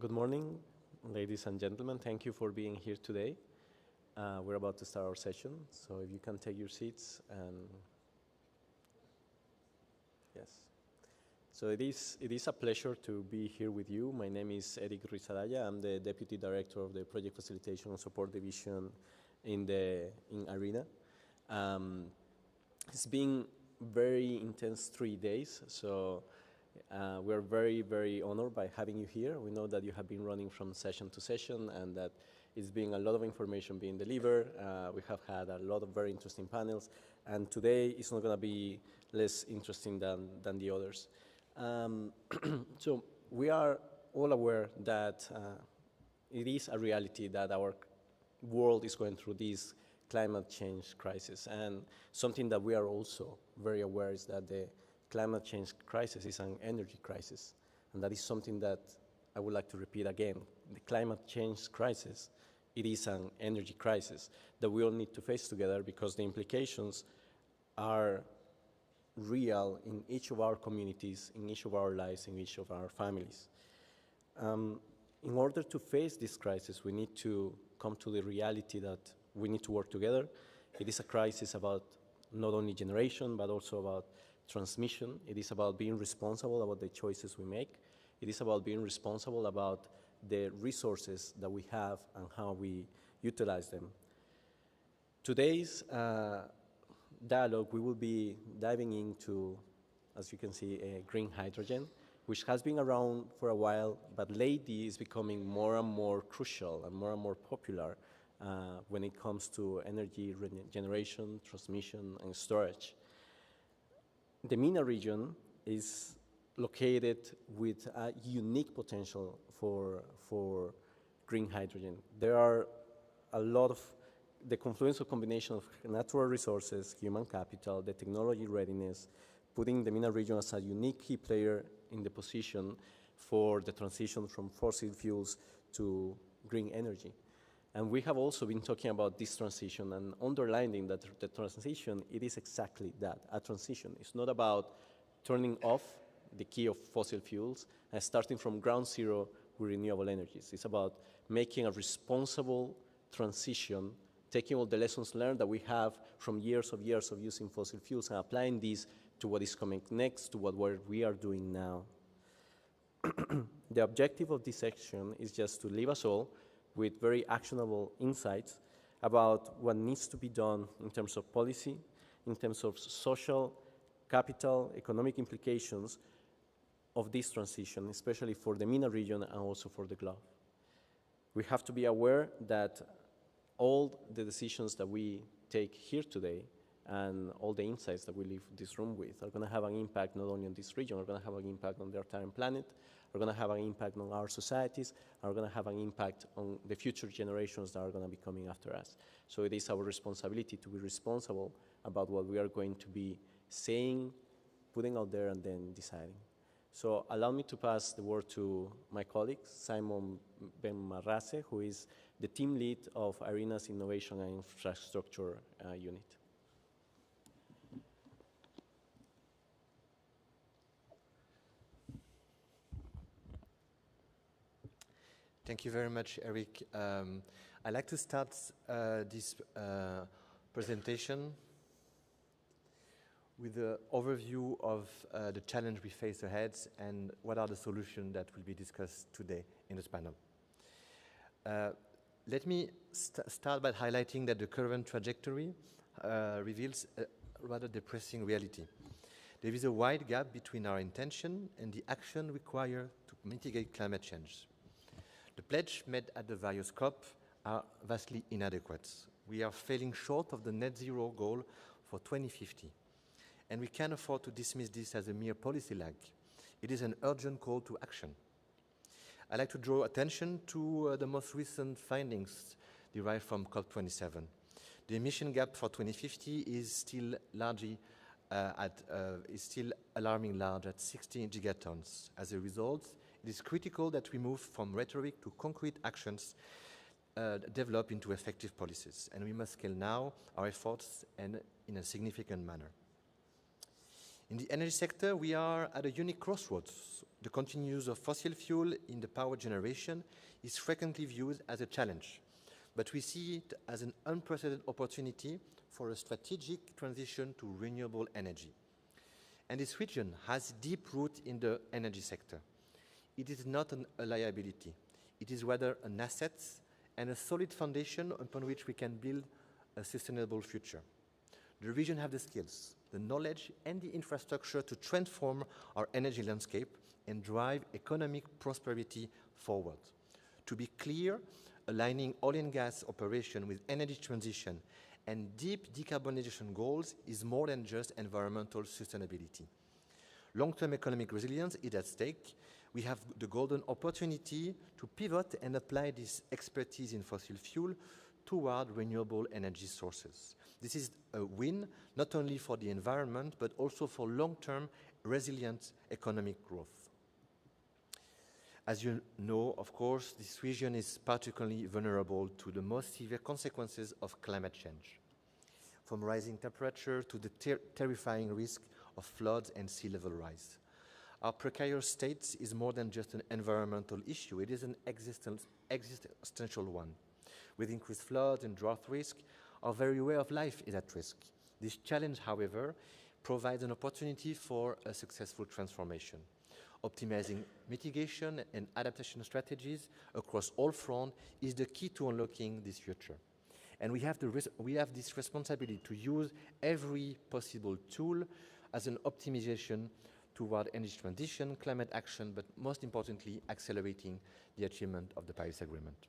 Good morning, ladies and gentlemen. Thank you for being here today. We're about to start our session, so if you can take your seats and yes. So it is a pleasure to be here with you. My name is Eric Rizadaya. I'm the Deputy Director of the Project Facilitation and Support Division in ARENA. It's been very intense 3 days, so we're very, very honored by having you here. We know that you have been running from session to session and that it's been a lot of information being delivered. We have had a lot of very interesting panels, and today it's not going to be less interesting than the others. So we are all aware that it is a reality that our world is going through this climate change crisis, and something that we are also very aware is that the climate change crisis is an energy crisis, and that is something that I would like to repeat again. The climate change crisis, it is an energy crisis that we all need to face together because the implications are real in each of our communities, in each of our lives, in each of our families. In order to face this crisis, we need to come to the reality that we need to work together. It is a crisis about not only generation, but also about transmission. It is about being responsible about the choices we make. It is about being responsible about the resources that we have and how we utilize them. Today's dialogue, we will be diving into, as you can see, green hydrogen, which has been around for a while, but lately is becoming more and more crucial and more popular when it comes to energy generation, transmission, and storage. The MENA region is located with a unique potential for green hydrogen. There are a lot of the confluence of combination of natural resources, human capital, the technology readiness, putting the MENA region as a unique key player in the position for the transition from fossil fuels to green energy. And we have also been talking about this transition and underlining that the transition, it is exactly that, a transition. It's not about turning off the key of fossil fuels and starting from ground zero with renewable energies. It's about making a responsible transition, taking all the lessons learned that we have from years of using fossil fuels and applying these to what is coming next, to what we are doing now. The objective of this section is just to leave us all with very actionable insights about what needs to be done in terms of policy, in terms of social, capital, economic implications of this transition, especially for the MENA region and also for the globe. We have to be aware that all the decisions that we take here today and all the insights that we leave this room with are going to have an impact not only on this region, are going to have an impact on the entire planet, are going to have an impact on our societies, are going to have an impact on the future generations that are going to be coming after us. So it is our responsibility to be responsible about what we are going to be saying, putting out there, and then deciding. So allow me to pass the word to my colleague, Simon Ben-Marraze, who is the team lead of ARENA's Innovation and Infrastructure Unit. Thank you very much, Eric. I'd like to start this presentation with an overview of the challenge we face ahead and what are the solutions that will be discussed today in this panel. Let me start by highlighting that the current trajectory reveals a rather depressing reality. There is a wide gap between our intention and the action required to mitigate climate change. The pledge made at the various COP are vastly inadequate. We are falling short of the net zero goal for 2050, and we can't afford to dismiss this as a mere policy lag. It is an urgent call to action. I'd like to draw attention to the most recent findings derived from COP27. The emission gap for 2050 is still alarming large at 16 gigatons. As a result, it is critical that we move from rhetoric to concrete actions develop into effective policies, and we must scale now our efforts and in a significant manner. In the energy sector, we are at a unique crossroads. The continued use of fossil fuel in the power generation is frequently viewed as a challenge, but we see it as an unprecedented opportunity for a strategic transition to renewable energy. And this region has deep roots in the energy sector. It is not a liability. It is rather an asset and a solid foundation upon which we can build a sustainable future. The region has the skills, the knowledge, and the infrastructure to transform our energy landscape and drive economic prosperity forward. To be clear, aligning oil and gas operation with energy transition and deep decarbonization goals is more than just environmental sustainability. Long-term economic resilience is at stake. We have the golden opportunity to pivot and apply this expertise in fossil fuel toward renewable energy sources. This is a win not only for the environment, but also for long-term resilient economic growth. As you know, of course, this region is particularly vulnerable to the most severe consequences of climate change, from rising temperature to the terrifying risk of floods and sea level rise. Our precarious state is more than just an environmental issue, it is an existential one. With increased flood and drought risk, our very way of life is at risk. This challenge, however, provides an opportunity for a successful transformation. Optimizing mitigation and adaptation strategies across all fronts is the key to unlocking this future. And we have this responsibility to use every possible tool as an optimization toward energy transition, climate action, but most importantly, accelerating the achievement of the Paris Agreement.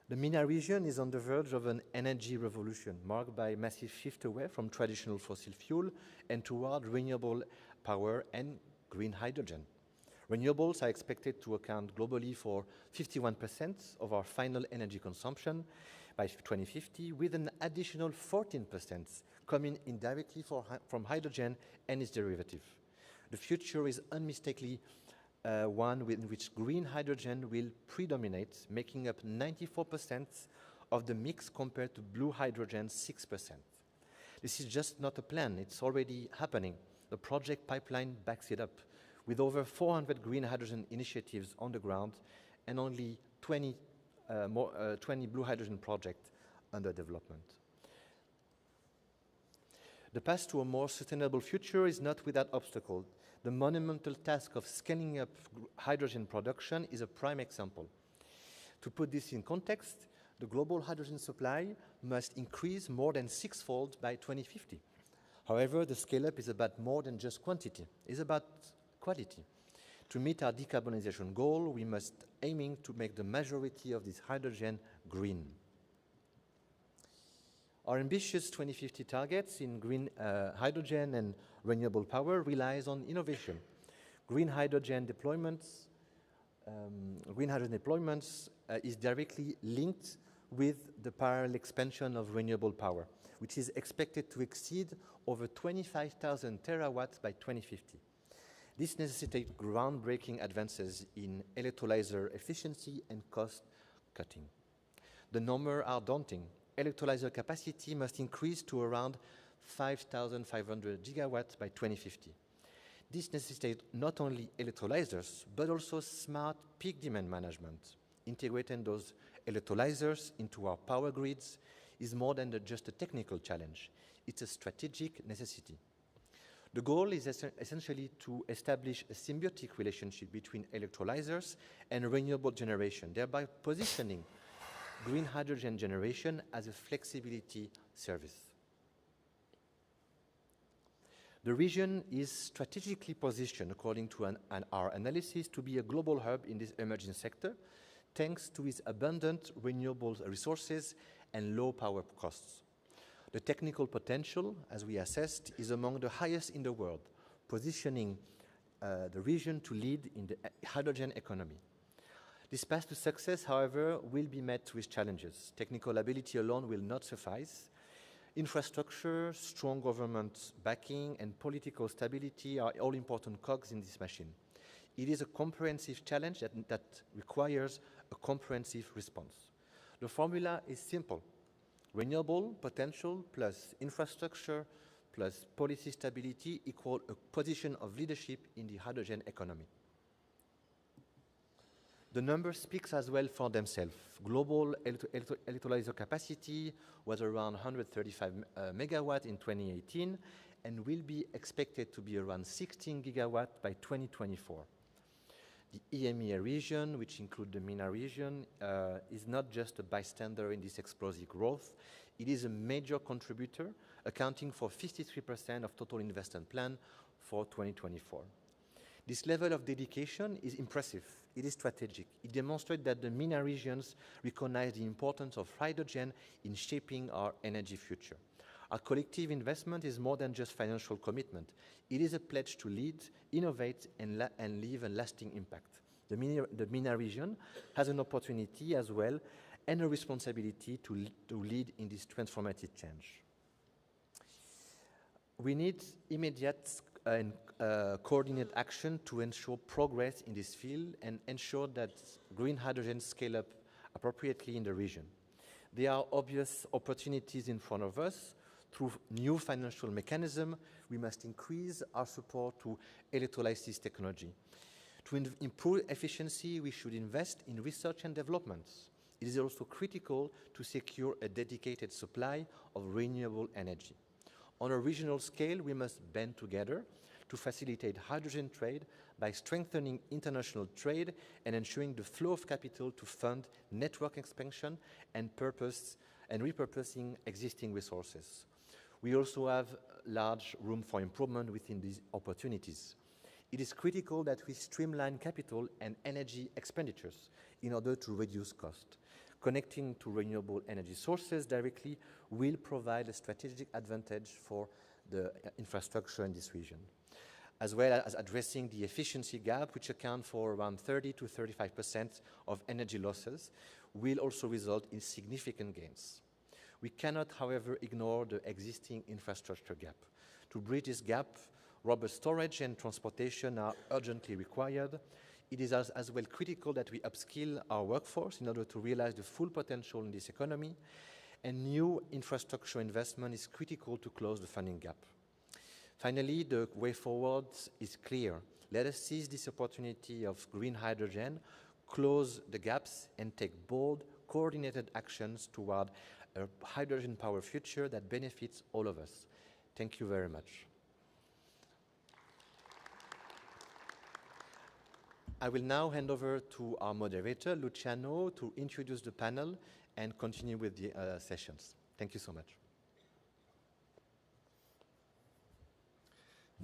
The MENA region is on the verge of an energy revolution marked by a massive shift away from traditional fossil fuel and toward renewable power and green hydrogen. Renewables are expected to account globally for 51% of our final energy consumption by 2050, with an additional 14% coming indirectly from hydrogen and its derivative. The future is unmistakably one in which green hydrogen will predominate, making up 94% of the mix compared to blue hydrogen 6%. This is just not a plan, it's already happening. The project pipeline backs it up, with over 400 green hydrogen initiatives on the ground and only 20 blue hydrogen projects under development. The path to a more sustainable future is not without obstacle. The monumental task of scaling up hydrogen production is a prime example. To put this in context, the global hydrogen supply must increase more than sixfold by 2050. However, the scale-up is about more than just quantity. It's about quality. To meet our decarbonization goal, we must aiming to make the majority of this hydrogen green. Our ambitious 2050 targets in green hydrogen and renewable power relies on innovation. Green hydrogen deployments is directly linked with the parallel expansion of renewable power, which is expected to exceed over 25,000 terawatts by 2050. This necessitates groundbreaking advances in electrolyzer efficiency and cost cutting. The numbers are daunting. Electrolyzer capacity must increase to around 5,500 gigawatts by 2050. This necessitates not only electrolyzers, but also smart peak demand management. Integrating those electrolyzers into our power grids is more than just a technical challenge. It's a strategic necessity. The goal is essentially to establish a symbiotic relationship between electrolyzers and renewable generation, thereby positioning green hydrogen generation as a flexibility service. The region is strategically positioned, according to our analysis, to be a global hub in this emerging sector, thanks to its abundant renewable resources and low power costs. The technical potential, as we assessed, is among the highest in the world, positioning the region to lead in the hydrogen economy. This path to success, however, will be met with challenges. Technical ability alone will not suffice. Infrastructure, strong government backing, and political stability are all important cogs in this machine. It is a comprehensive challenge that requires a comprehensive response. The formula is simple. Renewable potential plus infrastructure plus policy stability equal a position of leadership in the hydrogen economy. The numbers speak as well for themselves. Global electrolyzer capacity was around 135 megawatt in 2018 and will be expected to be around 16 gigawatt by 2024. The EMEA region, which includes the MENA region, is not just a bystander in this explosive growth. It is a major contributor, accounting for 53% of total investment plan for 2024. This level of dedication is impressive. It is strategic. It demonstrates that the MENA regions recognize the importance of hydrogen in shaping our energy future. Our collective investment is more than just financial commitment. It is a pledge to lead, innovate, and leave a lasting impact. The MENA region has an opportunity as well and a responsibility to lead in this transformative change. We need immediate and coordinated action to ensure progress in this field and ensure that green hydrogen scale up appropriately in the region. There are obvious opportunities in front of us. Through new financial mechanism, we must increase our support to electrolysis technology. To improve efficiency, we should invest in research and development. It is also critical to secure a dedicated supply of renewable energy. On a regional scale, we must band together to facilitate hydrogen trade by strengthening international trade and ensuring the flow of capital to fund network expansion and repurposing existing resources. We also have large room for improvement within these opportunities. It is critical that we streamline capital and energy expenditures in order to reduce cost. Connecting to renewable energy sources directly will provide a strategic advantage for the infrastructure in this region, as well as addressing the efficiency gap, which accounts for around 30 to 35% of energy losses, will also result in significant gains. We cannot, however, ignore the existing infrastructure gap. To bridge this gap, robust storage and transportation are urgently required. It is as well critical that we upskill our workforce in order to realize the full potential in this economy, and new infrastructure investment is critical to close the funding gap. Finally, the way forward is clear. Let us seize this opportunity of green hydrogen, close the gaps, and take bold, coordinated actions toward a hydrogen-powered future that benefits all of us. Thank you very much. I will now hand over to our moderator, Luciano, to introduce the panel and continue with the sessions. Thank you so much.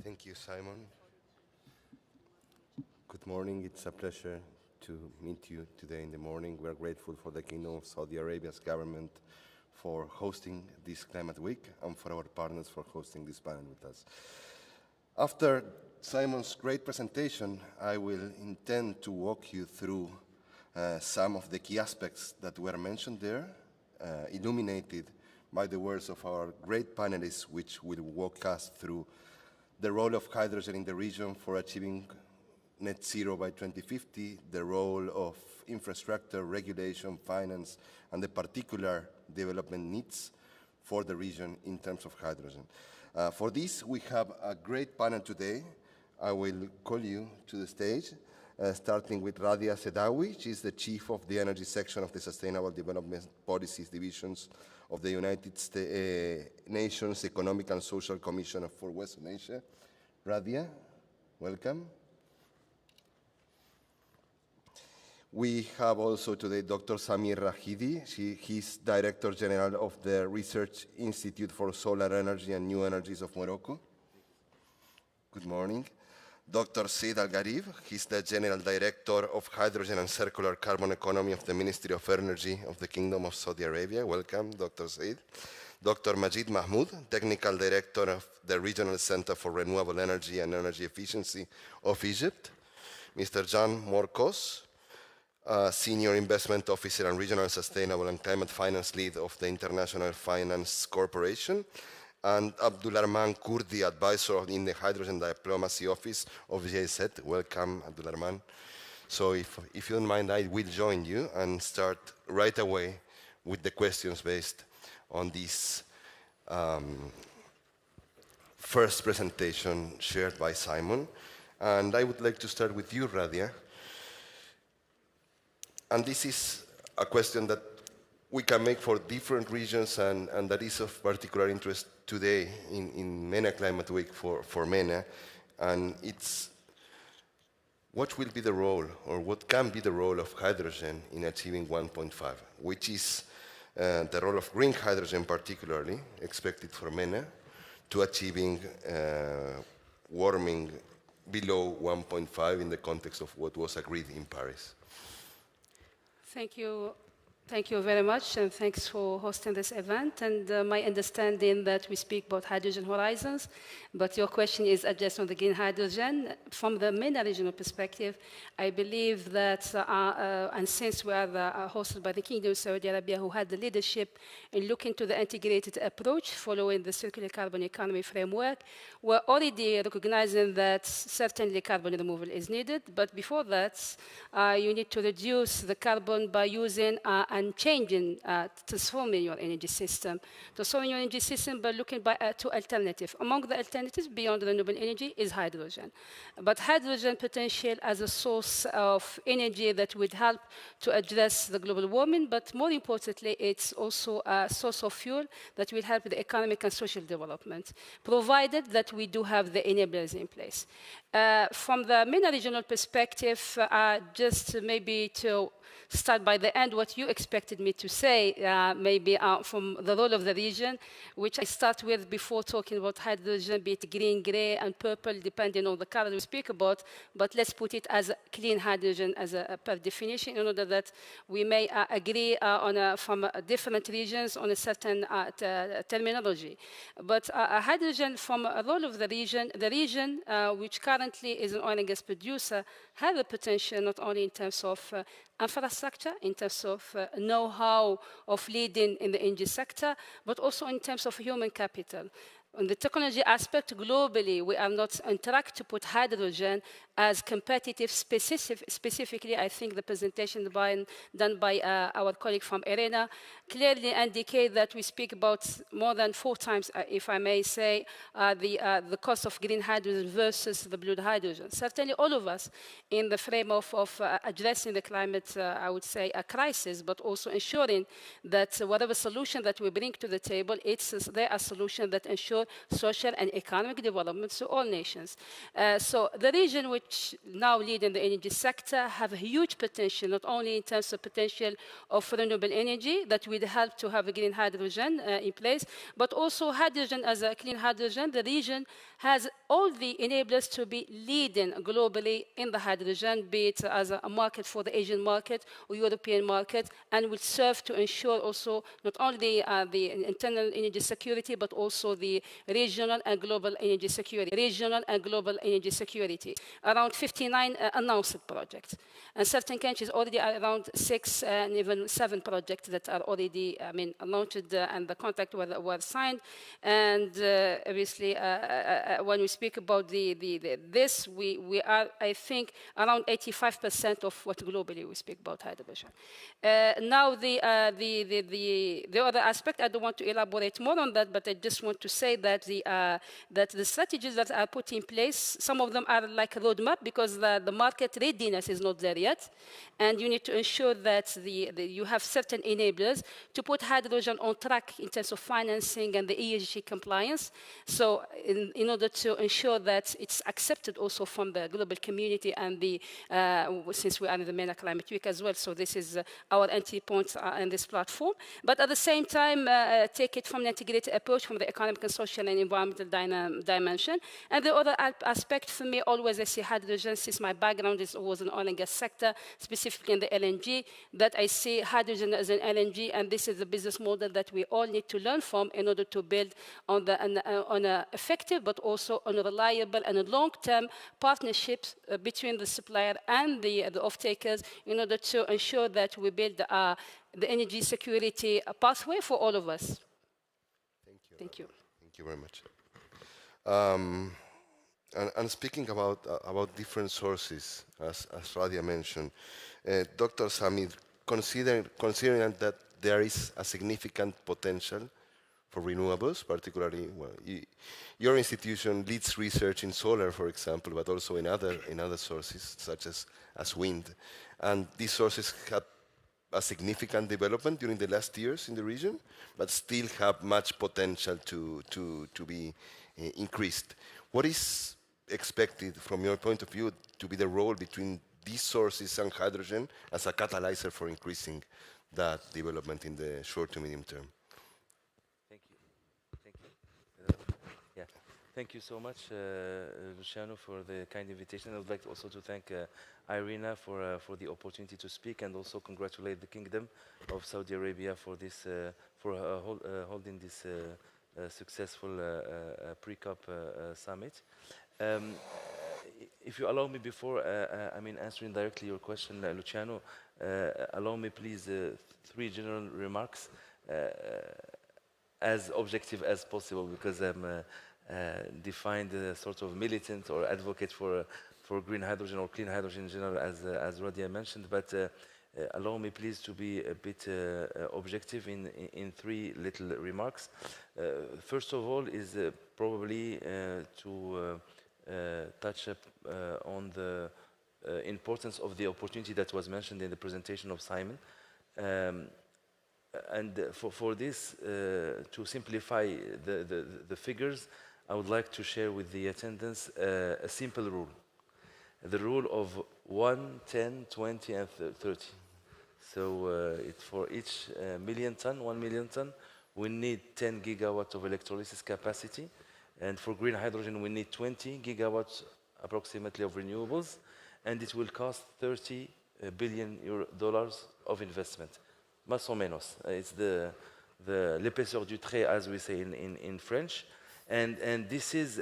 Thank you, Simon. Good morning. It's a pleasure to meet you today in the morning. We are grateful for the Kingdom of Saudi Arabia's government for hosting this Climate Week and for our partners for hosting this panel with us. After Simon's great presentation, I will intend to walk you through some of the key aspects that were mentioned there, illuminated by the words of our great panelists, which will walk us through the role of hydrogen in the region for achieving net zero by 2050, the role of infrastructure, regulation, finance, and the particular development needs for the region in terms of hydrogen. For this, we have a great panel today. I will call you to the stage, starting with Radia Sedawi. She is the Chief of the Energy Section of the Sustainable Development Policies Divisions of the United Nations Economic and Social Commission for Western Asia. Radia, welcome. We have also today Dr. Samir Rahidi. He's Director General of the Research Institute for Solar Energy and New Energies of Morocco. Good morning. Dr. Said Al-Gharib. He's the General Director of Hydrogen and Circular Carbon Economy of the Ministry of Energy of the Kingdom of Saudi Arabia. Welcome, Dr. Said. Dr. Majid Mahmoud, Technical Director of the Regional Center for Renewable Energy and Energy Efficiency of Egypt. Mr. Jan Morkos, Senior Investment Officer and Regional Sustainable and Climate Finance Lead of the International Finance Corporation, and Abdulrahman Kurdi, Advisor in the Hydrogen Diplomacy Office of GIZ. Welcome, Abdulrahman. So if you don't mind, I will join you and start right away with the questions based on this first presentation shared by Simon. And I would like to start with you, Radia. And this is a question that we can make for different regions and that is of particular interest today in MENA Climate Week for MENA. And it's what will be the role, or what can be the role of hydrogen in achieving 1.5, which is the role of green hydrogen particularly expected for MENA to achieving warming below 1.5 in the context of what was agreed in Paris. Thank you. Thank you very much, and thanks for hosting this event. And my understanding that we speak about hydrogen horizons, but your question is addressed on the green hydrogen. From the MENA regional perspective, I believe that, and since we are hosted by the Kingdom of Saudi Arabia, who had the leadership in looking to the integrated approach following the circular carbon economy framework, we're already recognizing that certainly carbon removal is needed, but before that, you need to reduce the carbon by using and changing, transforming your energy system. Transforming your energy system by looking to alternatives. Among the alternatives beyond renewable energy is hydrogen. But hydrogen potential as a source of energy that would help to address the global warming, but more importantly, it's also a source of fuel that will help the economic and social development, provided that we do have the enablers in place. From the MENA regional perspective, just maybe to start by the end, what you expected me to say, maybe from the role of the region, which I start with before talking about hydrogen, be it green, gray, and purple, depending on the color we speak about, but let's put it as clean hydrogen as a per definition, in order that we may agree from different regions on a certain terminology. But hydrogen, from a role of the region, which currently is an oil and gas producer, has the potential not only in terms of infrastructure, in terms of know-how of leading in the energy sector, but also in terms of human capital. On the technology aspect, globally, we are not on track to put hydrogen as competitive, specifically, I think the presentation done by our colleague from ERENA clearly indicate that we speak about more than 4 times, if I may say, the cost of green hydrogen versus the blue hydrogen. Certainly all of us in the frame of addressing the climate, I would say, a crisis, but also ensuring that whatever solution that we bring to the table, there are solutions that ensure social and economic development to all nations. So the region which now lead in the energy sector have a huge potential, not only in terms of potential of renewable energy that will help to have a green hydrogen in place, but also hydrogen as a clean hydrogen. The region has all the enablers to be leading globally in the hydrogen, be it as a market for the Asian market or European market, and will serve to ensure also not only the internal energy security, but also the regional and global energy security. Around 59 announced projects. And certain countries already are around 6 and even 7 projects that are already, launched and the contract were signed. And obviously, when we speak about this, we are, I think, around 85% of what globally we speak about hydrogen. Now, the other aspect, I don't want to elaborate more on that, but I just want to say that the strategies that are put in place, some of them are like a roadmap because the market readiness is not there yet. And you need to ensure that you have certain enablers to put hydrogen on track in terms of financing and the ESG compliance. So in order to ensure that it's accepted also from the global community and since we are in the MENA Climate Week as well, so this is our entry point in this platform. But at the same time, take it from an integrated approach from the economic and social and environmental dimension. And the other aspect for me, always I see hydrogen, since my background was in oil and gas sector, specifically in the LNG, that I see hydrogen as an LNG, and this is the business model that we all need to learn from in order to build on an effective, but also on a reliable and a long-term partnerships between the supplier and the off-takers in order to ensure that we build the energy security pathway for all of us. Thank you. Thank you very much. And speaking about different sources, as Radia mentioned, Dr. Samir, considering that there is a significant potential for renewables, particularly, well, your institution leads research in solar, for example, but also in other sources, such as wind. And these sources have a significant development during the last years in the region, but still have much potential to be increased. What is expected, from your point of view, to be the role between these sources and hydrogen as a catalyzer for increasing that development in the short to medium term? Thank you. Thank you. Yeah. Thank you so much, Luciano, for the kind invitation. I would like also to thank Irina for the opportunity to speak, and also congratulate the Kingdom of Saudi Arabia for this holding this successful pre-COP summit. If you allow me, before answering directly your question, Luciano, allow me please 3 general remarks, as objective as possible, because I'm defined sort of militant or advocate for green hydrogen or clean hydrogen in general, as Radia mentioned. But allow me please to be a bit objective in 3 little remarks. First of all is probably to touch up on the importance of the opportunity that was mentioned in the presentation of Simon. And for this, to simplify the figures, I would like to share with the attendants a simple rule. The rule of 1, 10, 20, and 30. So it's for each 1 million ton, we need 10 gigawatts of electrolysis capacity. And for green hydrogen, we need 20 gigawatts approximately of renewables. And it will cost $30 billion of investment. Más o menos. It's l'épaisseur du trait, as we say in French. And this is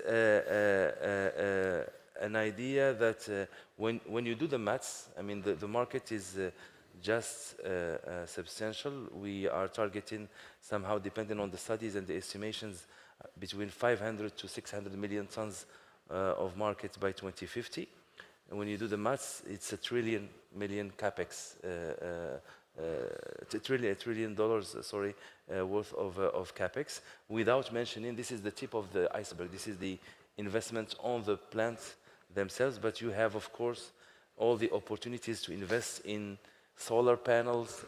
an idea that when you do the maths, I mean, the market is just substantial. We are targeting somehow, depending on the studies and the estimations, between 500 to 600 million tons of market by 2050. And when you do the maths, it's a trillion capex, $1 trillion, sorry, worth of capex, without mentioning, this is the tip of the iceberg. This is the investment on the plants themselves, but you have, of course, all the opportunities to invest in solar panels,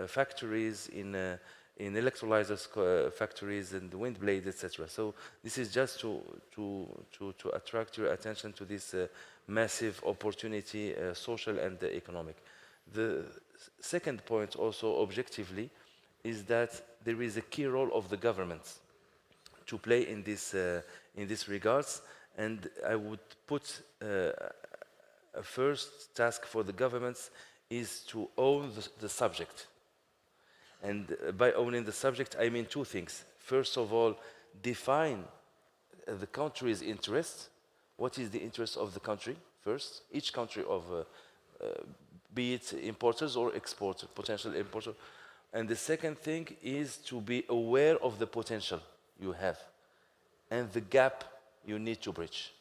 factories, in electrolyzers factories, and wind blades, etc. So this is just to attract your attention to this massive opportunity, social and economic. The second point, also objectively, is that there is a key role of the governments to play in this regards, and I would put a first task for the governments is to own the subject. And by owning the subject, I mean 2 things. First of all, define the country's interest. What is the interest of the country first? Each country of, be it importers or exporters, potential importers. And the second thing is to be aware of the potential you have and the gap you need to bridge.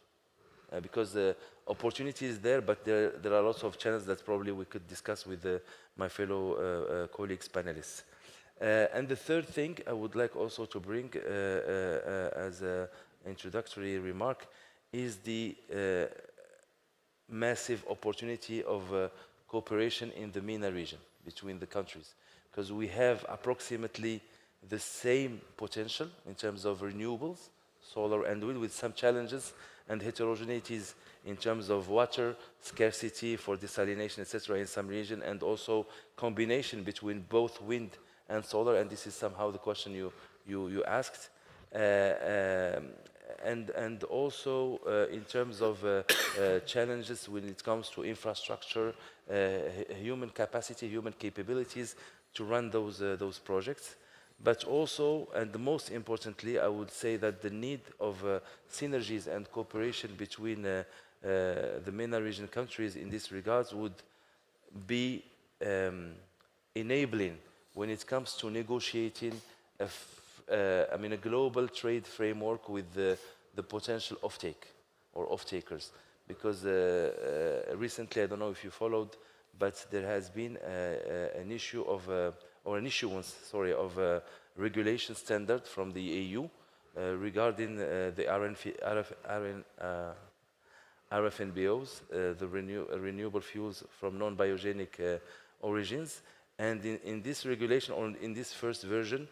Because the opportunity is there, but there are lots of challenges that probably we could discuss with my fellow colleagues, panelists. And the third thing I would like also to bring as an introductory remark is the massive opportunity of cooperation in the MENA region between the countries. Because we have approximately the same potential in terms of renewables, solar and wind, with some challenges and heterogeneities in terms of water scarcity for desalination, etc., in some region, and also combination between both wind and solar. And this is somehow the question you asked. And also in terms of challenges when it comes to infrastructure, human capacity, human capabilities to run those projects. But also, and most importantly, I would say that the need of synergies and cooperation between the MENA region countries in this regards would be enabling when it comes to negotiating a global trade framework with the potential offtake or off-takers. Because recently, I don't know if you followed, but there has been an issue of, or an issuance, sorry, of regulation standard from the EU regarding the RFNBOs, the renewable fuels from non-biogenic origins. And in this regulation, or in this first version,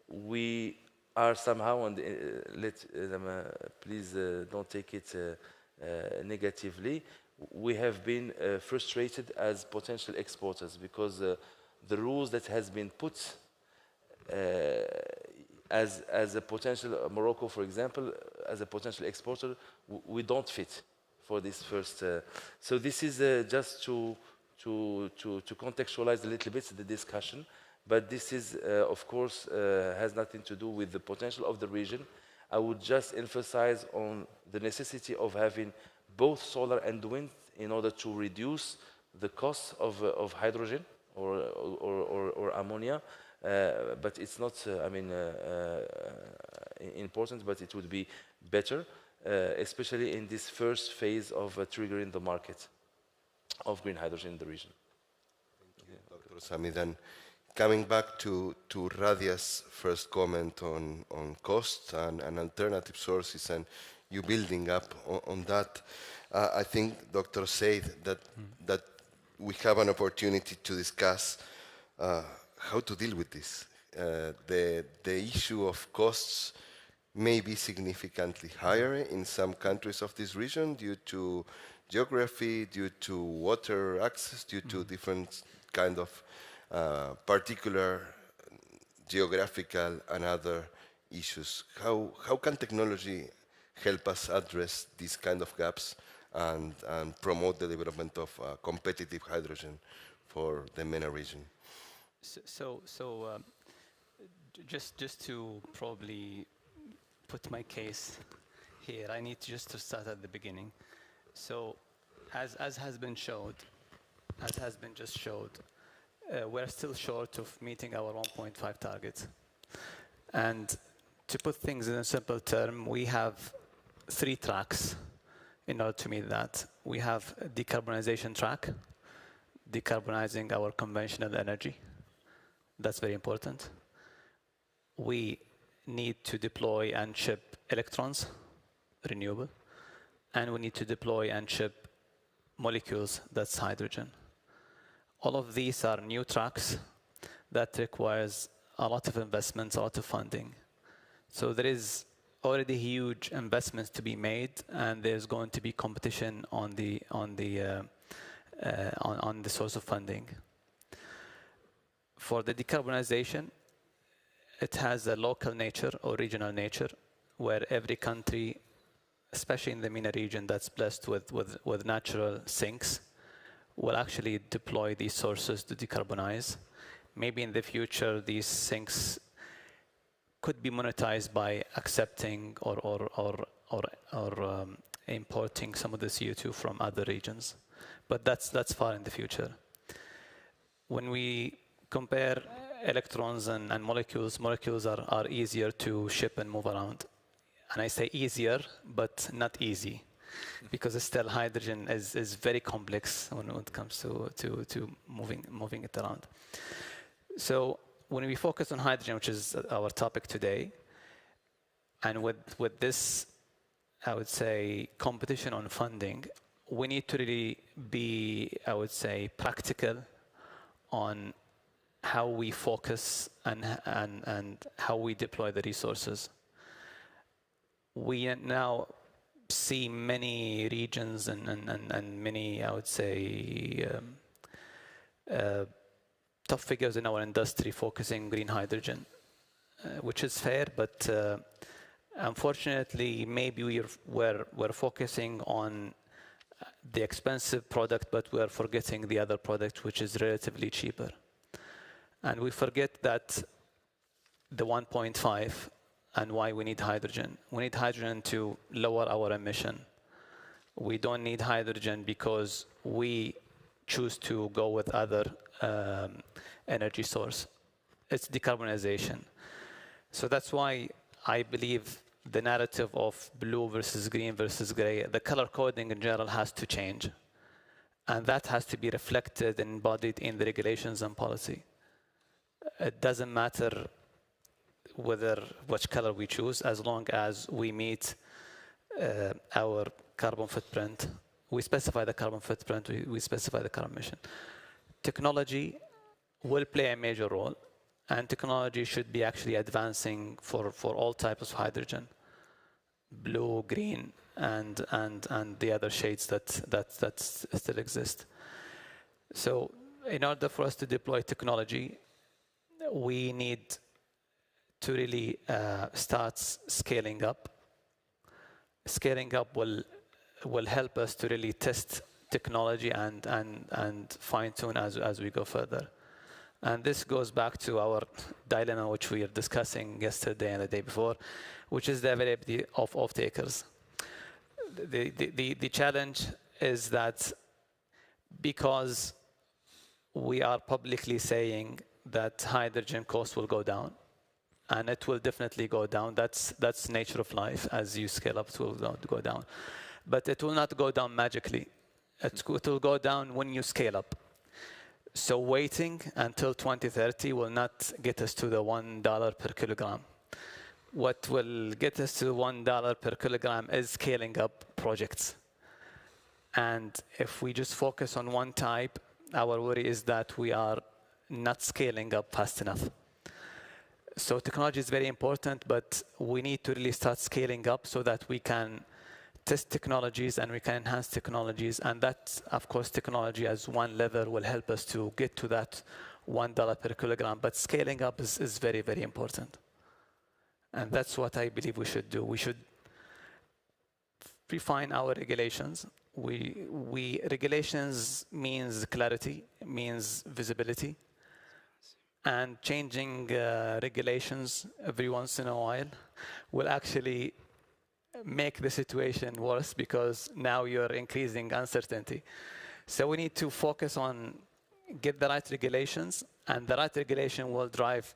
we are somehow, on the, please don't take it negatively, we have been frustrated as potential exporters because the rules that has been put as a potential, Morocco, for example, as a potential exporter, we don't fit for this first. So this is just to contextualize a little bit the discussion, but this is, of course, has nothing to do with the potential of the region. I would just emphasize on the necessity of having both solar and wind in order to reduce the cost of hydrogen or ammonia. But it's not, important, but it would be better, especially in this first phase of triggering the market of green hydrogen in the region. Thank you, Dr. Sami. Then coming back to Radia's first comment on cost and alternative sources, and you building up on that, I think Dr. said that we have an opportunity to discuss how to deal with this. The issue of costs may be significantly higher in some countries of this region due to geography, due to water access, due to different kind of particular geographical and other issues. How can technology help us address these kind of gaps and promote the development of competitive hydrogen for the MENA region? Just to probably put my case here, I need just to start at the beginning. So, as has been just showed, we're still short of meeting our 1.5 target. And to put things in a simple term, we have 3 tracks in order to meet that. We have a decarbonization track, decarbonizing our conventional energy. That's very important. We need to deploy and ship electrons, renewable, and we need to deploy and ship molecules, that's hydrogen. All of these are new tracks that requires a lot of investments, a lot of funding. So there is already huge investments to be made, and there's going to be competition on the source of funding. For the decarbonization, it has a local nature or regional nature, where every country, especially in the MENA region that's blessed with natural sinks, will actually deploy these sources to decarbonize. Maybe in the future, these sinks could be monetized by accepting or importing some of the CO2 from other regions. But that's far in the future. When we compare electrons and molecules are easier to ship and move around. And I say easier, but not easy, because still hydrogen is very complex when it comes to moving it around. So when we focus on hydrogen, which is our topic today, and with this, I would say, competition on funding, we need to really be, I would say, practical on how we focus and how we deploy the resources. We now see many regions and many, I would say, top figures in our industry focusing green hydrogen, which is fair, but unfortunately, maybe we're focusing on the expensive product, but we're forgetting the other product, which is relatively cheaper. And we forget that the 1.5 and why we need hydrogen. We need hydrogen to lower our emission. We don't need hydrogen because we choose to go with other energy source. It's decarbonization. So that's why I believe the narrative of blue versus green versus gray, the color coding in general has to change. And that has to be reflected and embodied in the regulations and policy. It doesn't matter which color we choose, as long as we meet our carbon footprint. We specify the carbon footprint, we specify the carbon emission. Technology will play a major role, and technology should be actually advancing for all types of hydrogen, blue, green, and the other shades that still exist. So in order for us to deploy technology, we need to really start scaling up. Scaling up will help us to really test technology and fine-tune as we go further. And this goes back to our dilemma, which we were discussing yesterday and the day before, which is the availability of off-takers. The challenge is that because we are publicly saying that hydrogen costs will go down, and it will definitely go down. That's nature of life. As you scale up, it will go down. But it will not go down magically. It will go down when you scale up. So waiting until 2030 will not get us to the $1 per kilogram. What will get us to $1 per kilogram is scaling up projects. And if we just focus on one type, our worry is that we are not scaling up fast enough. So technology is very important, but we need to really start scaling up so that we can test technologies and we can enhance technologies. And that, of course, technology as one lever will help us to get to that $1 per kilogram. But scaling up is very, very important. And that's what I believe we should do. We should refine our regulations. Regulations means clarity, means visibility. And changing regulations every once in a while will actually make the situation worse, because now you're increasing uncertainty. So we need to focus on get the right regulations, and the right regulation will drive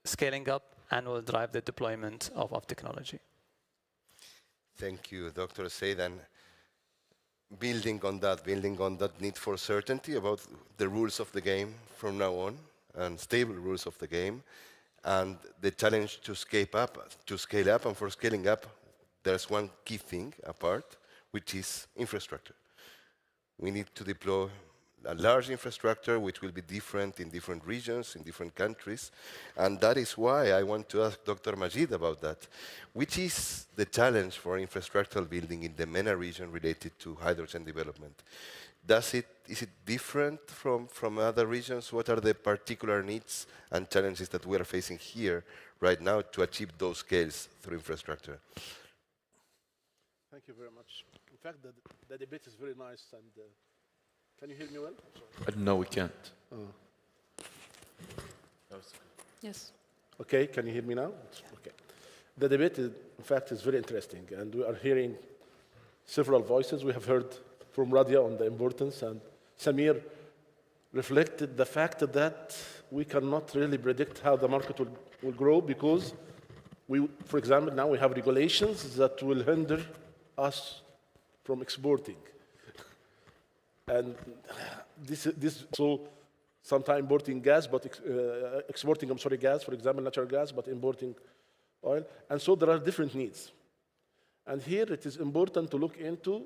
scaling up and will drive the deployment of technology. Thank you, Dr. Seydan. Building on that need for certainty about the rules of the game from now on, and stable rules of the game, and the challenge to scale up, and for scaling up, there's one key thing apart, which is infrastructure. We need to deploy a large infrastructure which will be different in different regions, in different countries, and that is why I want to ask Dr. Majid about that. Which is the challenge for infrastructural building in the MENA region related to hydrogen development? Is it different from other regions? What are the particular needs and challenges that we are facing here right now to achieve those scales through infrastructure? Thank you very much. In fact, the debate is very nice. And can you hear me well? No, we can't. Yes. Okay, can you hear me now? Okay. The debate, in fact, is very interesting. And we are hearing several voices. We have heard from Radia on the importance, and Samir reflected the fact that we cannot really predict how the market will grow, because for example, now we have regulations that will hinder us from exporting. And so sometimes importing gas, but exporting, gas, for example, natural gas, but importing oil. And so there are different needs. And here it is important to look into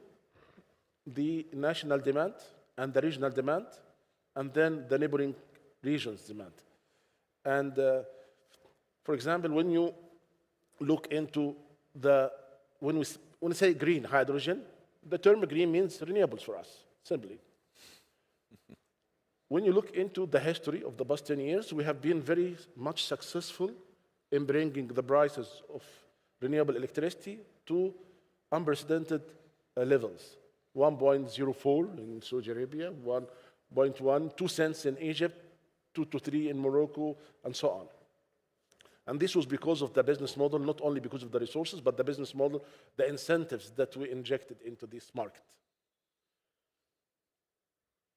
the national demand and the regional demand, and then the neighboring regions' demand. And for example, when you look into when we say green hydrogen, the term green means renewables for us, simply. When you look into the history of the past 10 years, we have been very much successful in bringing the prices of renewable electricity to unprecedented levels. 1.04 in Saudi Arabia, 1.1, 2 cents in Egypt, 2 to 3 in Morocco, and so on. And this was because of the business model, not only because of the resources, but the business model, the incentives that we injected into this market.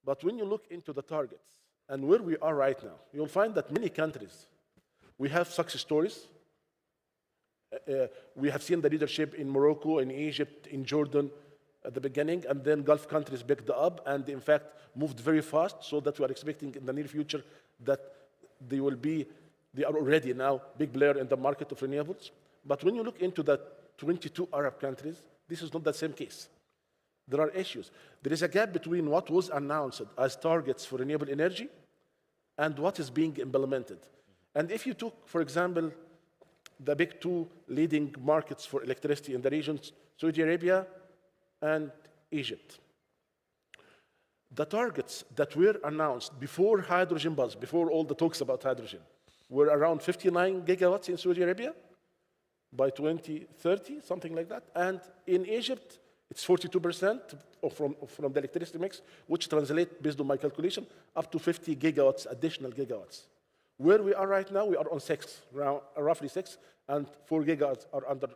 But when you look into the targets and where we are right now, you'll find that many countries, we have success stories. We have seen the leadership in Morocco, in Egypt, in Jordan at the beginning, and then Gulf countries picked up and, in fact, moved very fast, so that we are expecting in the near future that they will They are already now big player in the market of renewables. But when you look into the 22 Arab countries, this is not the same case. There are issues. There is a gap between what was announced as targets for renewable energy and what is being implemented. And if you took, for example, the big two leading markets for electricity in the region, Saudi Arabia and Egypt, the targets that were announced before hydrogen buzz, before all the talks about hydrogen, were around 59 gigawatts in Saudi Arabia by 2030, something like that. And in Egypt, it's 42% from the electricity mix, which translates, based on my calculation, up to 50 gigawatts, additional gigawatts. Where we are right now, we are on 6, roughly 6, and 4 gigawatts are under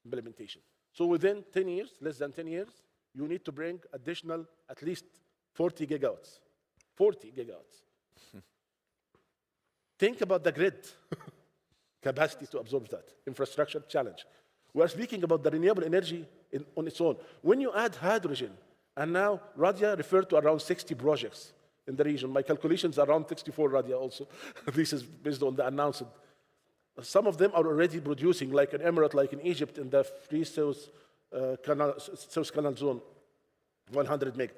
implementation. So within 10 years, less than 10 years, you need to bring additional at least 40 gigawatts. 40 gigawatts. Think about the grid capacity to absorb that. Infrastructure challenge. We are speaking about the renewable energy on its own. When you add hydrogen, and now Radia referred to around 60 projects in the region. My calculations are around 64, Radia, also. This is based on the announced. Some of them are already producing, like an emirate, like in Egypt, in the Free Suez Canal zone, 100 meg.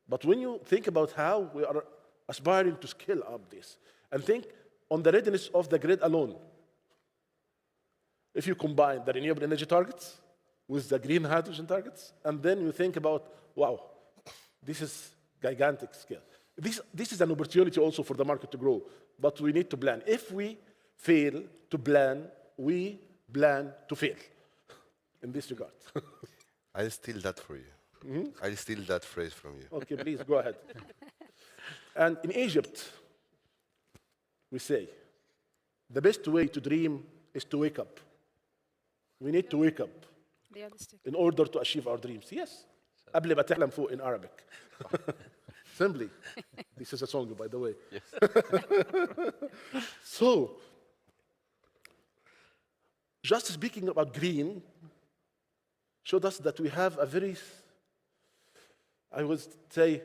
But when you think about how we are aspiring to scale up this, and think on the readiness of the grid alone, if you combine the renewable energy targets with the green hydrogen targets, and then you think about, wow, this is gigantic scale. This is an opportunity also for the market to grow, but we need to plan. If we fail to plan, we plan to fail in this regard. I'll steal that for you. Mm-hmm. I'll steal that phrase from you. Okay, please, go ahead. And in Egypt, we say, the best way to dream is to wake up. We need to wake up in order to achieve our dreams. Yes. قبل ما تحلم فوق in Arabic. Simply. This is a song, by the way. Yes. So, just speaking about green showed us that we have a very, I would say,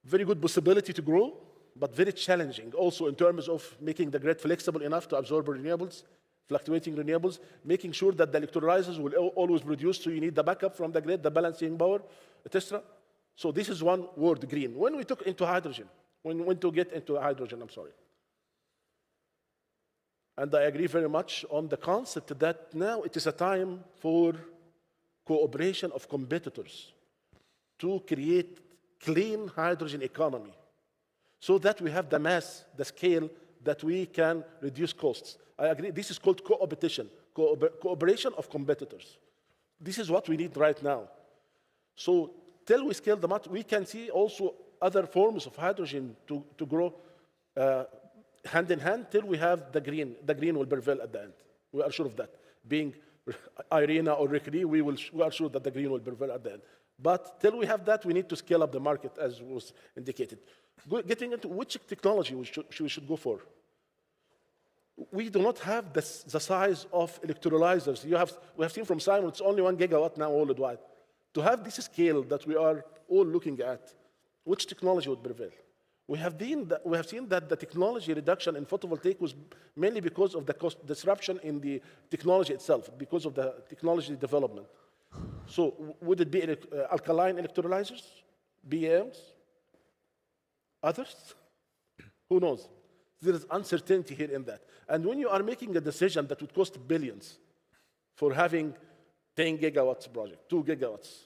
very good possibility to grow, but very challenging also in terms of making the grid flexible enough to absorb renewables, fluctuating renewables, making sure that the electrolyzers will always produce, so you need the backup from the grid, the balancing power, etc. So this is one word, green. When we took into hydrogen, when to get into hydrogen, I'm sorry. And I agree very much on the concept that now it is a time for cooperation of competitors to create clean hydrogen economy so that we have the mass, the scale, that we can reduce costs. I agree, this is called co-opetition, cooperation of competitors. This is what we need right now. So till we scale them up, we can see also other forms of hydrogen to grow hand in hand till we have the green. The green will prevail at the end. We are sure of that. Being Irina or Rikri, we are sure that the green will prevail at the end. But till we have that, we need to scale up the market, as was indicated. Getting into which technology we should go for. We do not have the size of electrolyzers. We have seen from Simon, it's only 1 gigawatt now worldwide. To have this scale that we are all looking at, which technology would prevail? We have seen that the technology reduction in photovoltaic was mainly because of the cost disruption in the technology itself, because of the technology development. So would it be alkaline electrolyzers, BAMs, others? Who knows? There is uncertainty here in that. And when you are making a decision that would cost billions for having 10 gigawatts project, 2 gigawatts,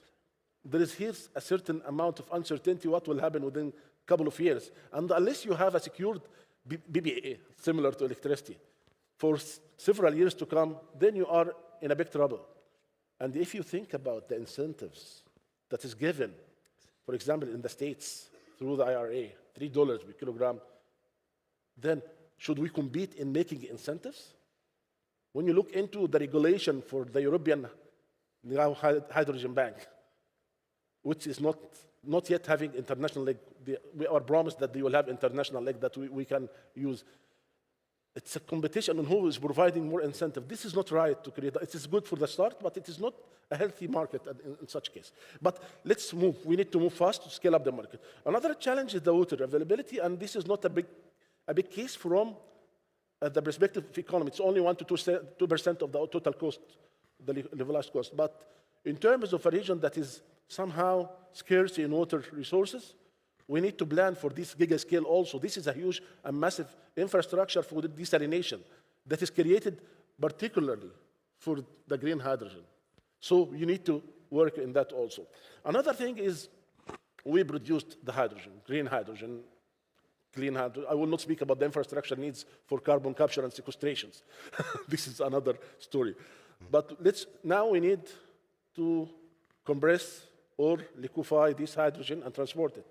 there is here a certain amount of uncertainty what will happen within a couple of years. And unless you have a secured BBA, similar to electricity, for several years to come, then you are in a big trouble. And if you think about the incentives that is given, for example, in the States, through the IRA, $3 per kilogram, then should we compete in making incentives? When you look into the regulation for the European Hydrogen Bank, which is not yet having international leg, we are promised that they will have international leg that we can use. It's a competition on who is providing more incentive. This is not right to create. It is good for the start, but it is not a healthy market in such case. But let's move. We need to move fast to scale up the market. Another challenge is the water availability, and this is not a big case from at the perspective of economy, it's only 1 to 2% of the total cost, the levelized cost. But in terms of a region that is somehow scarce in water resources, we need to plan for this giga-scale also. This is a huge and massive infrastructure for the desalination that is created particularly for the green hydrogen. So you need to work in that also. Another thing is we produced the hydrogen, green hydrogen, clean hydrogen. I will not speak about the infrastructure needs for carbon capture and sequestrations. This is another story. But now we need to compress or liquefy this hydrogen and transport it.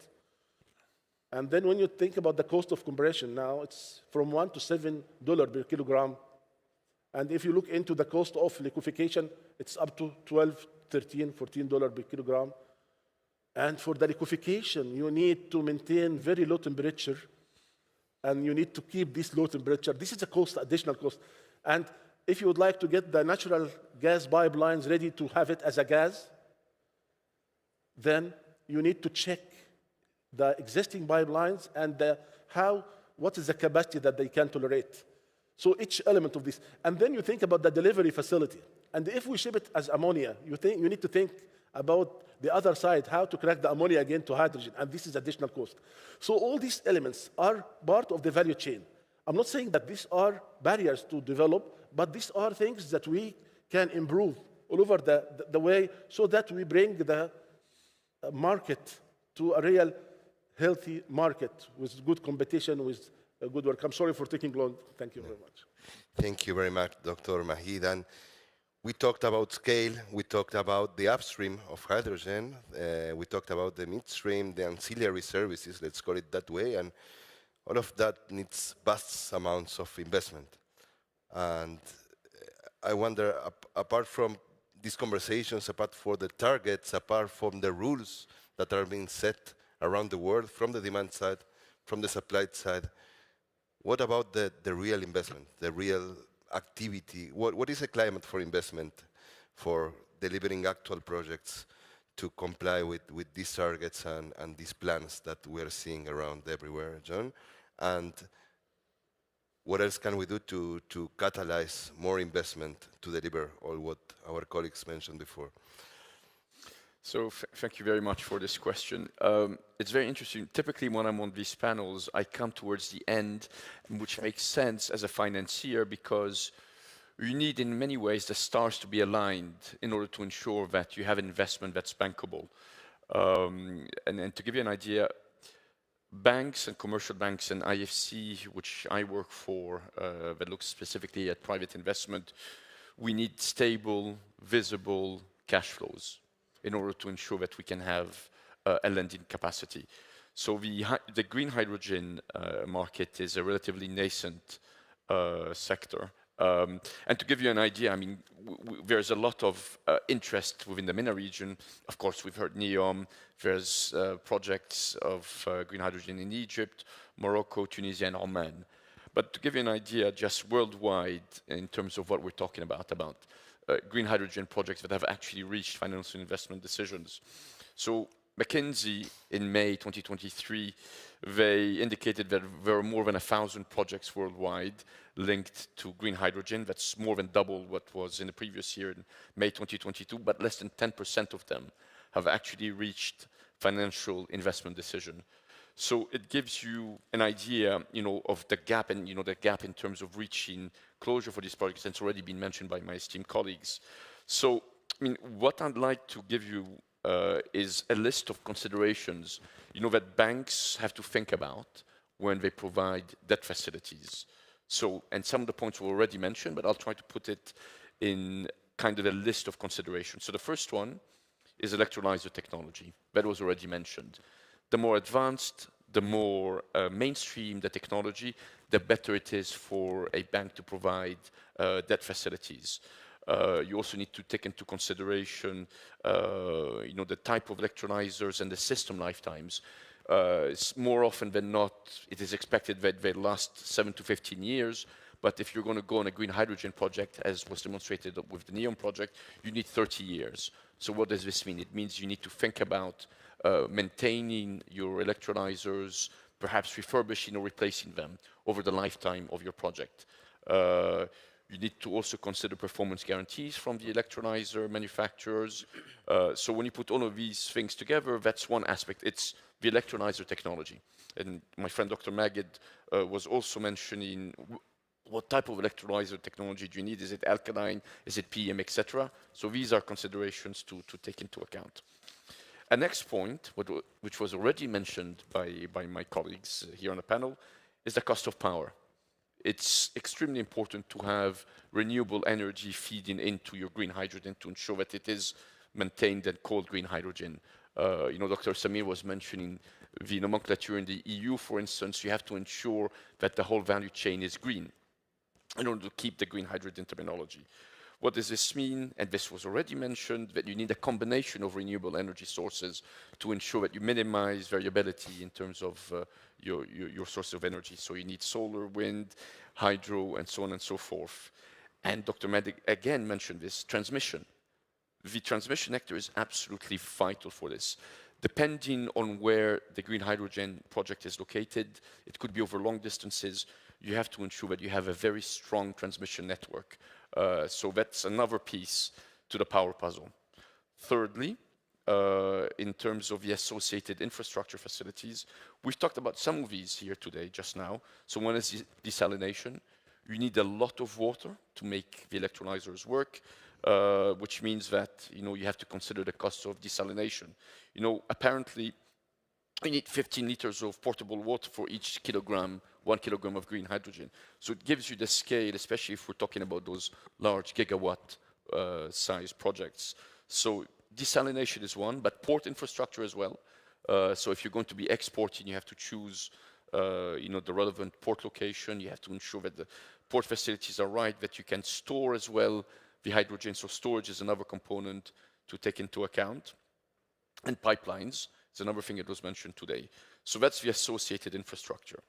And then when you think about the cost of compression now, it's from $1 to $7 per kilogram. And if you look into the cost of liquefaction, it's up to $12, $13, $14 per kilogram. And for the liquefaction, you need to maintain very low temperature, and you need to keep this low temperature. This is a cost, additional cost. And if you would like to get the natural gas pipelines ready to have it as a gas, then you need to check the existing pipelines and what is the capacity that they can tolerate. So each element of this. And then you think about the delivery facility. And if we ship it as ammonia, you need to think about the other side, how to crack the ammonia again to hydrogen, and this is additional cost. So all these elements are part of the value chain. I'm not saying that these are barriers to develop, but these are things that we can improve all over the way so that we bring the market to a real healthy market with good competition, with good work. I'm sorry for taking long. Thank you very much. Thank you very much, Dr. Mahid. And we talked about scale, we talked about the upstream of hydrogen, we talked about the midstream, the ancillary services, let's call it that way, and all of that needs vast amounts of investment. And I wonder, apart from these conversations, apart from the targets, apart from the rules that are being set around the world, from the demand side, from the supply side, what about the real investment, the real activity? What is the climate for investment for delivering actual projects to comply with these targets and these plans that we are seeing around everywhere, John? And what else can we do to catalyze more investment to deliver all what our colleagues mentioned before? So thank you very much for this question. It's very interesting. Typically, when I'm on these panels, I come towards the end, which makes sense as a financier because you need, in many ways, the stars to be aligned in order to ensure that you have investment that's bankable. And to give you an idea, banks and commercial banks and IFC, which I work for, that looks specifically at private investment, we need stable, visible cash flows in order to ensure that we can have a lending capacity. So the green hydrogen market is a relatively nascent sector. And to give you an idea, I mean, there's a lot of interest within the MENA region. Of course, we've heard NEOM. There's projects of green hydrogen in Egypt, Morocco, Tunisia, and Oman. But to give you an idea, just worldwide, in terms of what we're talking about green hydrogen projects that have actually reached financial investment decisions. So McKinsey, in May 2023, they indicated that there are more than 1,000 projects worldwide linked to green hydrogen. That's more than double what was in the previous year, in May 2022, but less than 10% of them have actually reached financial investment decision. So it gives you an idea, of the gap, and the gap in terms of reaching closure for these projects. It's already been mentioned by my esteemed colleagues. So, I mean, what I'd like to give you is a list of considerations, that banks have to think about when they provide debt facilities. So, and some of the points were already mentioned, but I'll try to put it in kind of a list of considerations. So the first one is electrolyzer technology. That was already mentioned. The more advanced, the more mainstream the technology, the better it is for a bank to provide debt facilities. You also need to take into consideration, the type of electrolyzers and the system lifetimes. More often than not, it is expected that they last 7 to 15 years. But if you're going to go on a green hydrogen project, as was demonstrated with the NEOM project, you need 30 years. So what does this mean? It means you need to think about maintaining your electrolyzers, perhaps refurbishing or replacing them over the lifetime of your project. You need to also consider performance guarantees from the electrolyzer manufacturers. So when you put all of these things together, that's one aspect. It's the electrolyzer technology. And my friend Dr. Magid was also mentioning what type of electrolyzer technology do you need? Is it alkaline? Is it PM, etc.? So these are considerations to take into account. A next point, which was already mentioned by my colleagues here on the panel, is the cost of power. It's extremely important to have renewable energy feeding into your green hydrogen to ensure that it is maintained and called green hydrogen. You know, Dr. Samir was mentioning the nomenclature in the EU, for instance. You have to ensure that the whole value chain is green in order to keep the green hydrogen terminology. What does this mean? And this was already mentioned, that you need a combination of renewable energy sources to ensure that you minimize variability in terms of your source of energy. So you need solar, wind, hydro, and so on and so forth. And Dr. Madig again mentioned this, transmission. The transmission sector is absolutely vital for this. Depending on where the green hydrogen project is located, it could be over long distances. You have to ensure that you have a very strong transmission network. So that's another piece to the power puzzle. Thirdly, in terms of the associated infrastructure facilities, we've talked about some of these here today, just now. So one is desalination. You need a lot of water to make the electrolyzers work, which means that, you know, you have to consider the cost of desalination. You know, apparently, you need 15 liters of portable water for each kilogram, 1 kilogram of green hydrogen. So it gives you the scale, especially if we're talking about those large gigawatt size projects. So desalination is one, but port infrastructure as well. So if you're going to be exporting, you have to choose you know, the relevant port location. You have to ensure that the port facilities are right, that you can store as well the hydrogen. So storage is another component to take into account. And pipelines is another thing that was mentioned today. So that's the associated infrastructure.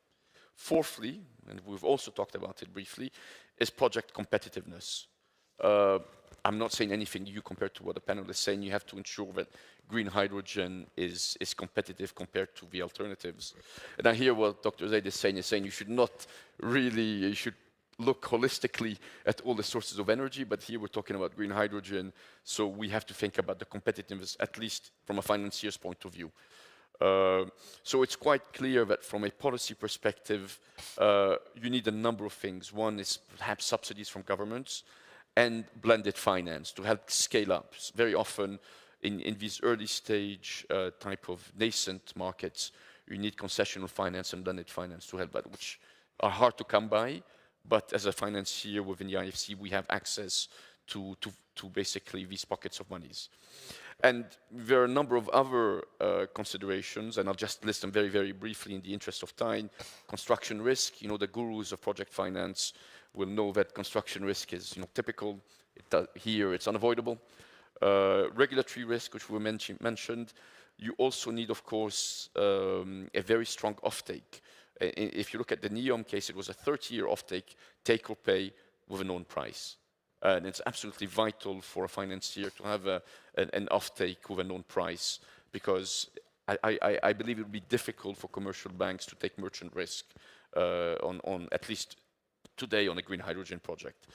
Fourthly, and we've also talked about it briefly, is project competitiveness. I'm not saying anything new compared to what the panel is saying. You have to ensure that green hydrogen is competitive compared to the alternatives. And I hear what Dr. Zaid is saying you should not really, you should look holistically at all the sources of energy, but here we're talking about green hydrogen, so we have to think about the competitiveness, at least from a financier's point of view. So it's quite clear that from a policy perspective, you need a number of things. One is perhaps subsidies from governments and blended finance to help scale up. Very often in these early stage type of nascent markets, you need concessional finance and blended finance to help that, which are hard to come by. But as a financier within the IFC, we have access to basically these pockets of monies. And there are a number of other considerations, and I'll just list them very, very briefly in the interest of time. Construction risk, you know, the gurus of project finance will know that construction risk is, you know, typical. Here, it's unavoidable. Regulatory risk, which we mentioned. You also need, of course, a very strong offtake. If you look at the NEOM case, it was a 30-year offtake, take or pay, with a known price. And it's absolutely vital for a financier to have an offtake with a known price, because I believe it would be difficult for commercial banks to take merchant risk on at least today on a green hydrogen project.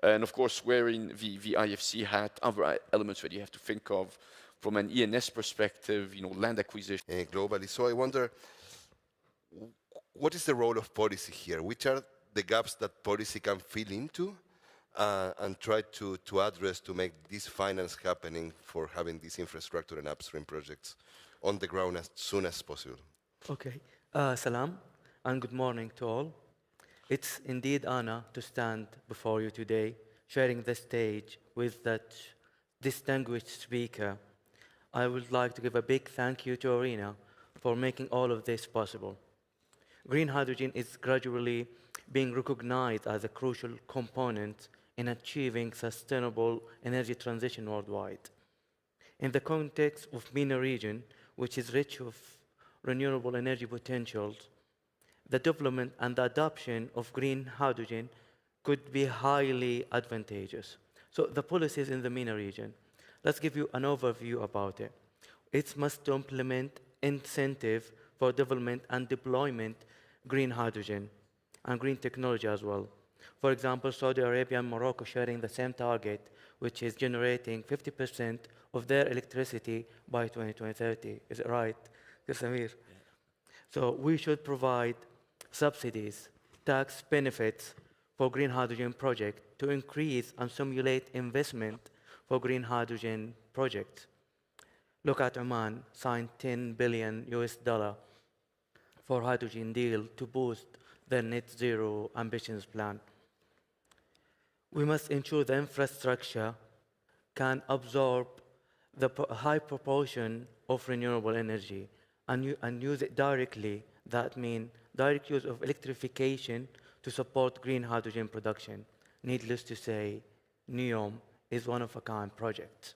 And of course, wearing the IFC hat, other elements that you have to think of from an ENS perspective, you know, land acquisition. Globally. So I wonder, what is the role of policy here? Which are the gaps that policy can fill into and try to address to make this finance happening for having this infrastructure and upstream projects on the ground as soon as possible? Okay. Salam, and good morning to all. It's indeed an honor to stand before you today, sharing the stage with that distinguished speaker. I would like to give a big thank you to Arena for making all of this possible. Green hydrogen is gradually being recognized as a crucial component in achieving sustainable energy transition worldwide. In the context of MENA region, which is rich of renewable energy potentials, the development and the adoption of green hydrogen could be highly advantageous. So the policies in the MENA region, let's give you an overview about it. It must implement incentive for development and deployment green hydrogen and green technology as well. For example, Saudi Arabia and Morocco sharing the same target, which is generating 50% of their electricity by 2030. Is it right, Samir? Yeah. So we should provide subsidies, tax benefits for green hydrogen projects to increase and stimulate investment for green hydrogen projects. Look at Oman, signed $10 billion for hydrogen deal to boost their net zero ambitions plan. We must ensure the infrastructure can absorb the high proportion of renewable energy and use it directly. That means direct use of electrification to support green hydrogen production. Needless to say, NEOM is one-of-a-kind project.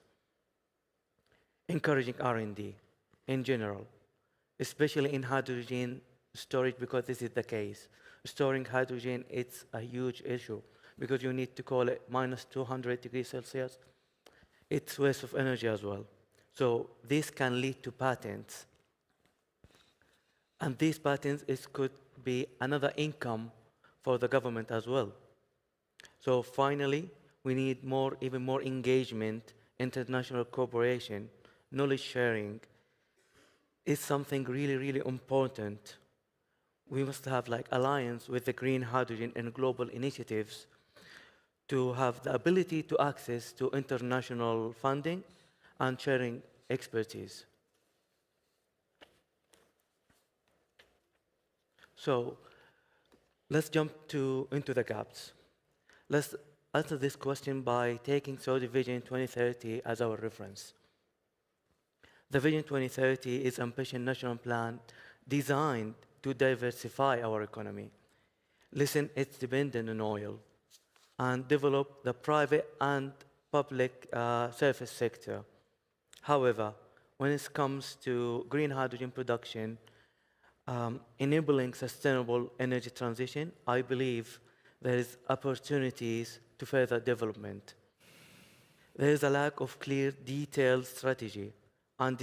Encouraging R&D in general, especially in hydrogen storage, because this is the case. Storing hydrogen, it's a huge issue because you need to call it minus 200 degrees Celsius. It's waste of energy as well. So this can lead to patents. And these patents could be another income for the government as well. So finally, we need even more engagement, international cooperation, knowledge sharing is something really, really important. We must have like alliance with the green hydrogen and global initiatives to have the ability to access to international funding and sharing expertise. So let's jump into the gaps. Let's answer this question by taking Saudi Vision 2030 as our reference. The Vision 2030 is an ambitious national plan designed to diversify our economy, lessen its dependence on oil, and develop the private and public service sector. However, when it comes to green hydrogen production, enabling sustainable energy transition, I believe there is opportunities to further development. There is a lack of clear, detailed strategy and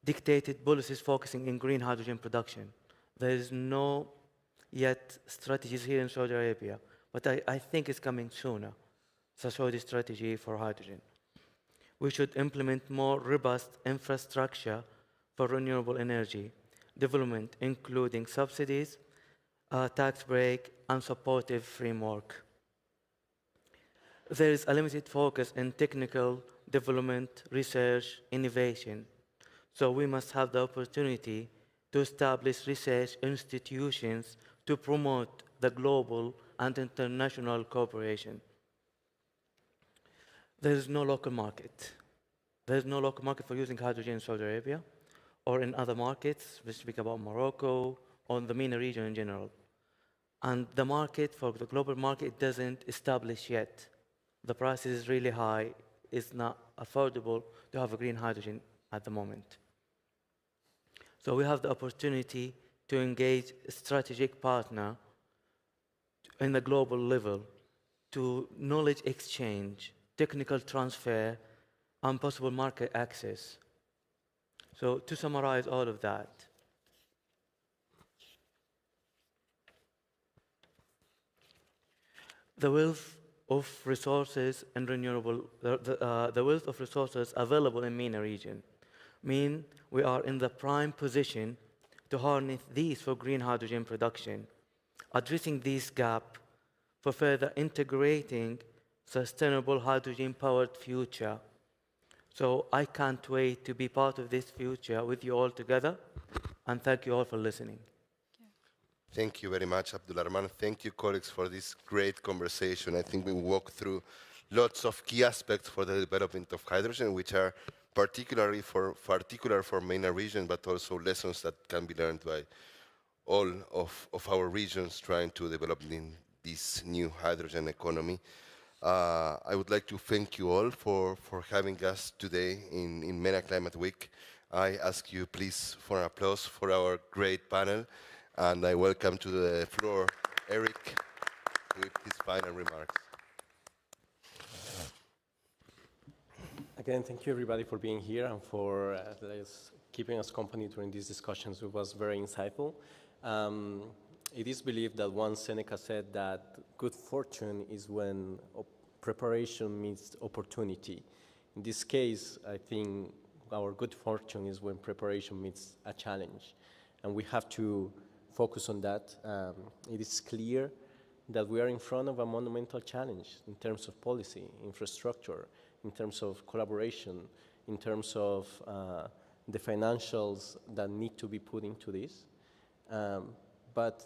dictated policies focusing in green hydrogen production. There is no yet strategies here in Saudi Arabia, but I think it's coming sooner. It's a Saudi strategy for hydrogen. We should implement more robust infrastructure for renewable energy development, including subsidies, tax break, and supportive framework. There is a limited focus in technical development, research, innovation. So we must have the opportunity to establish research institutions to promote the global and international cooperation. There is no local market. There is no local market for using hydrogen in Saudi Arabia or in other markets. We speak about Morocco or the MENA region in general. And the market for the global market doesn't establish yet. The price is really high. It's not affordable to have a green hydrogen at the moment. So we have the opportunity to engage a strategic partner in the global level to knowledge exchange, technical transfer, and possible market access. So to summarize all of that, the wealth of resources and renewable, the wealth of resources available in MENA region mean we are in the prime position to harness these for green hydrogen production, addressing this gap for further integrating sustainable hydrogen-powered future. So I can't wait to be part of this future with you all together, and thank you all for listening. Thank you very much, Abdullah Rahman. Thank you, colleagues, for this great conversation. I think we walked through lots of key aspects for the development of hydrogen, which are particular for MENA region, but also lessons that can be learned by all of our regions trying to develop in this new hydrogen economy. I would like to thank you all for having us today in MENA Climate Week. I ask you, please, for an applause for our great panel. And I welcome to the floor Eric with his final remarks. Again, thank you everybody for being here and for keeping us company during these discussions. It was very insightful. It is believed that once Seneca said that good fortune is when preparation meets opportunity. In this case, I think our good fortune is when preparation meets a challenge. And we have to focus on that. It is clear that we are in front of a monumental challenge in terms of policy, infrastructure, in terms of collaboration, in terms of the financials that need to be put into this. But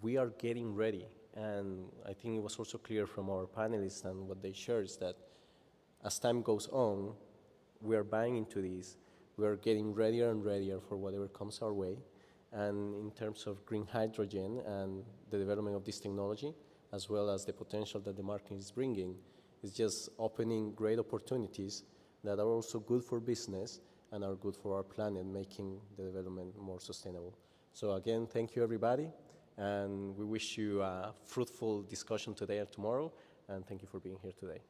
we are getting ready. And I think it was also clear from our panelists and what they shared is that as time goes on, we are buying into this. We are getting readier and readier for whatever comes our way. And in terms of green hydrogen and the development of this technology, as well as the potential that the market is bringing, is just opening great opportunities that are also good for business and are good for our planet, making the development more sustainable. So again, thank you everybody, and we wish you a fruitful discussion today and tomorrow, and thank you for being here today.